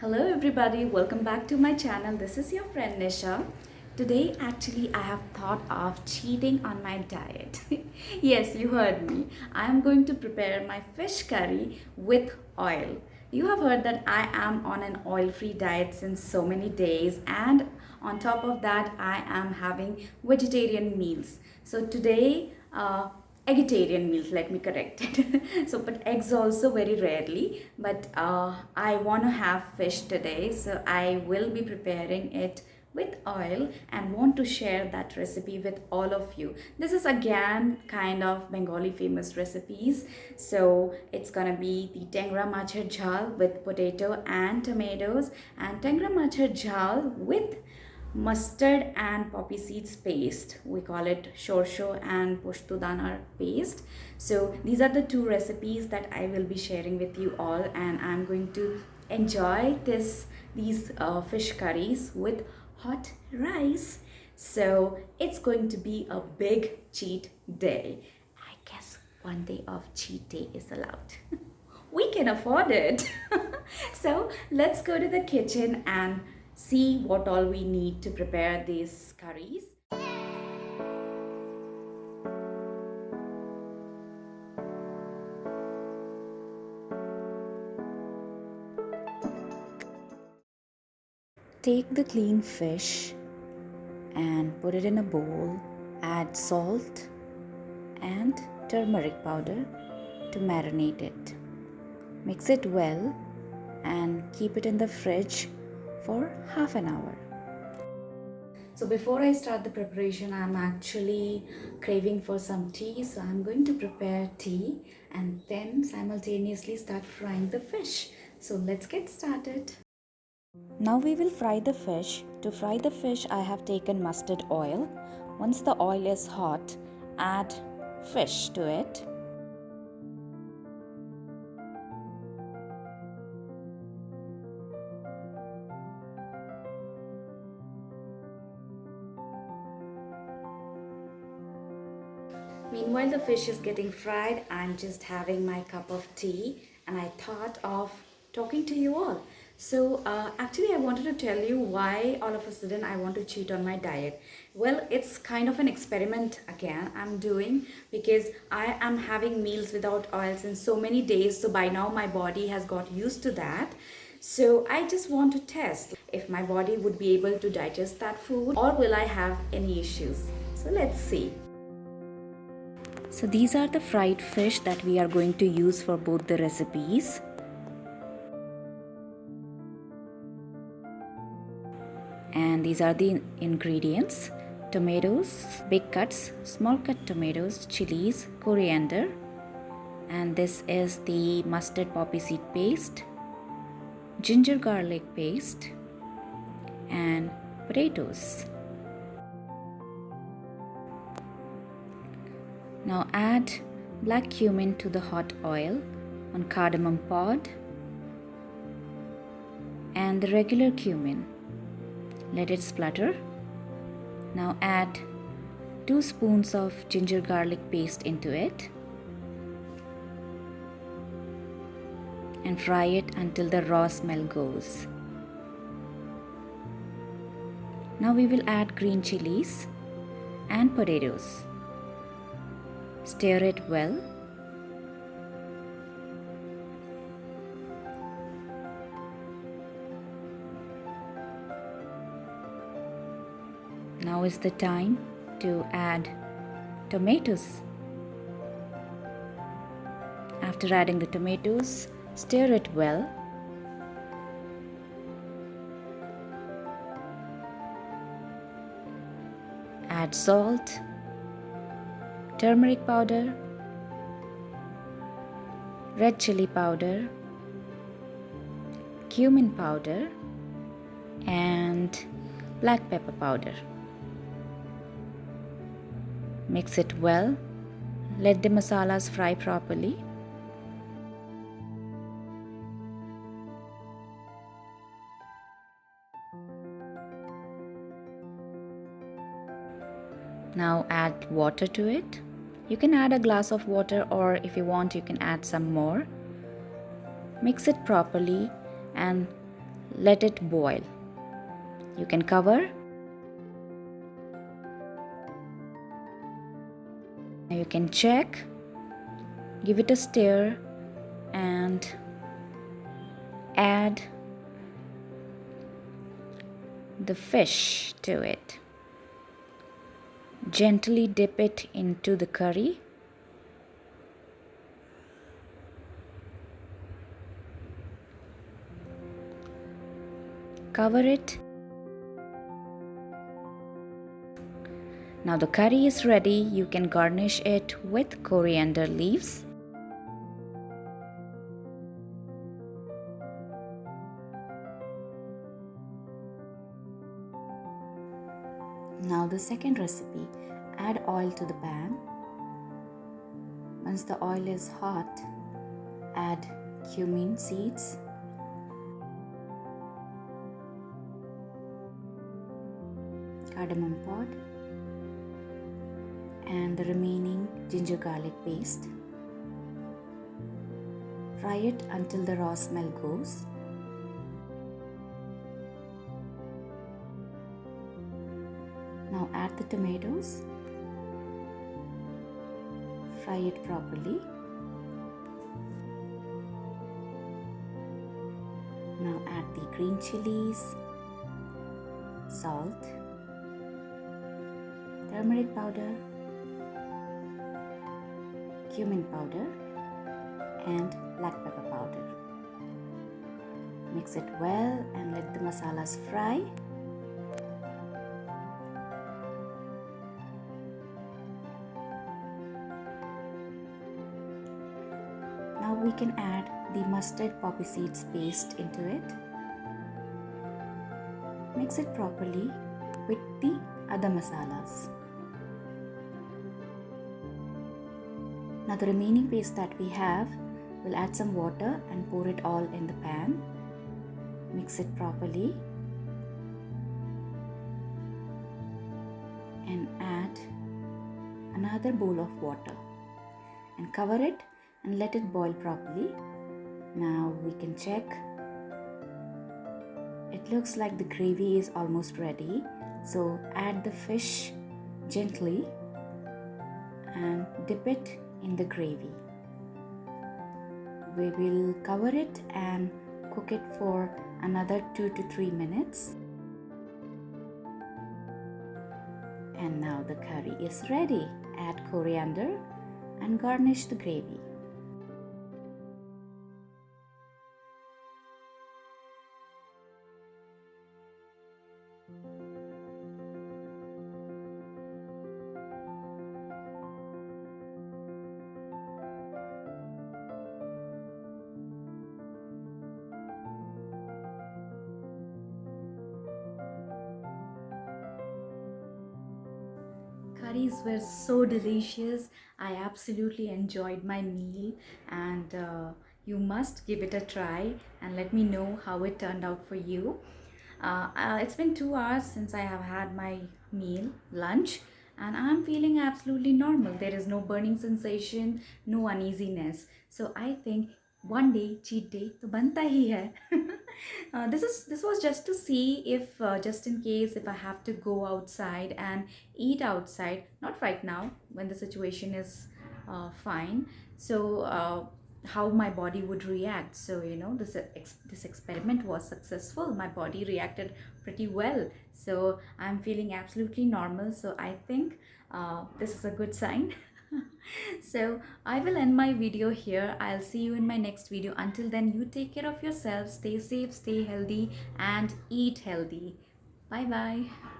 Hello everybody, welcome back to my channel. This is your friend Nisha. Today actually I have thought of cheating on my diet. Yes, you heard me. I am going to prepare my fish curry with oil. You have heard that I am on an oil-free diet since so many days, and on top of that I am having vegetarian meals. So today vegetarian meals, let me correct it. So but eggs also very rarely, but I want to have fish today, so I will be preparing it with oil and want to share that recipe with all of you. This is again kind of Bengali famous recipes, so it's gonna be the Tengra Macher Jhal with potato and tomatoes, and Tengra Macher Jhal with mustard and poppy seeds paste. We call it shorsho and poshto dana paste. So these are the two recipes that I will be sharing with you all, and I'm going to enjoy these fish curries with hot rice. So it's going to be a big cheat day. I guess one day of cheat day is allowed. We can afford it. So let's go to the kitchen and see what all we need to prepare these curries. Take the clean fish and put it in a bowl. Add salt and turmeric powder to marinate it. Mix it well and keep it in the fridge for half an hour. So before I start the preparation, I'm actually craving for some tea. So I'm going to prepare tea and then simultaneously start frying the fish. So let's get started. Now we will fry the fish. To fry the fish, I have taken mustard oil. Once the oil is hot, add fish to it. Meanwhile, the fish is getting fried. I'm just having my cup of tea, and I thought of talking to you all. So, actually, I wanted to tell you why all of a sudden I want to cheat on my diet. Well, it's kind of an experiment again I'm doing, because I am having meals without oil since so many days. So, by now, my body has got used to that. So, I just want to test if my body would be able to digest that food, or will I have any issues. So, let's see. So these are the fried fish that we are going to use for both the recipes. And these are the ingredients: tomatoes, big cuts, small cut tomatoes, chilies, coriander, and this is the mustard poppy seed paste, ginger garlic paste, and potatoes. Now add black cumin to the hot oil, on cardamom pod, and the regular cumin. Let it splutter. Now add 2 spoons of ginger garlic paste into it and fry it until the raw smell goes. Now we will add green chilies and potatoes. Stir it well. Now is the time to add tomatoes. After adding the tomatoes, stir it well. Add salt, turmeric powder, red chili powder, cumin powder, and black pepper powder. Mix it well. Let the masalas fry properly. Now add water to it. You can add a glass of water, or if you want you can add some more. Mix it properly and let it boil. You can cover. You can check, give it a stir, and add the fish to it. Gently dip it into the curry. Cover it. Now the curry is ready. You can garnish it with coriander leaves. Now the second recipe, add oil to the pan. Once the oil is hot, add cumin seeds, cardamom pod, and the remaining ginger garlic paste. Fry it until the raw smell goes. Now add the tomatoes. Fry it properly. Now add the green chilies, salt, turmeric powder, cumin powder, and black pepper powder. Mix it well and let the masalas fry. Now we can add the mustard poppy seeds paste into it. Mix it properly with the other masalas. Now the remaining paste that we have, we'll add some water and pour it all in the pan. Mix it properly and add another bowl of water and cover it and let it boil properly. Now we can check. It looks like the gravy is almost ready. So add the fish gently and dip it in the gravy. We will cover it and cook it for another 2 to 3 minutes. And now the curry is ready. Add coriander and garnish the gravy. Curries were so delicious. I absolutely enjoyed my meal, and you must give it a try and let me know how it turned out for you. It's been 2 hours since I have had my meal, lunch, and I'm feeling absolutely normal. There is no burning sensation, no uneasiness. So I think one day cheat day to banta hi hai. This was just to see if just in case if I have to go outside and eat outside, not right now when the situation is fine. So how my body would react. So this experiment was successful. My body reacted pretty well, so I'm feeling absolutely normal. So I think this is a good sign. So I will end my video here. I'll see you in my next video. Until then, you take care of yourself, stay safe, stay healthy, and eat healthy. Bye bye.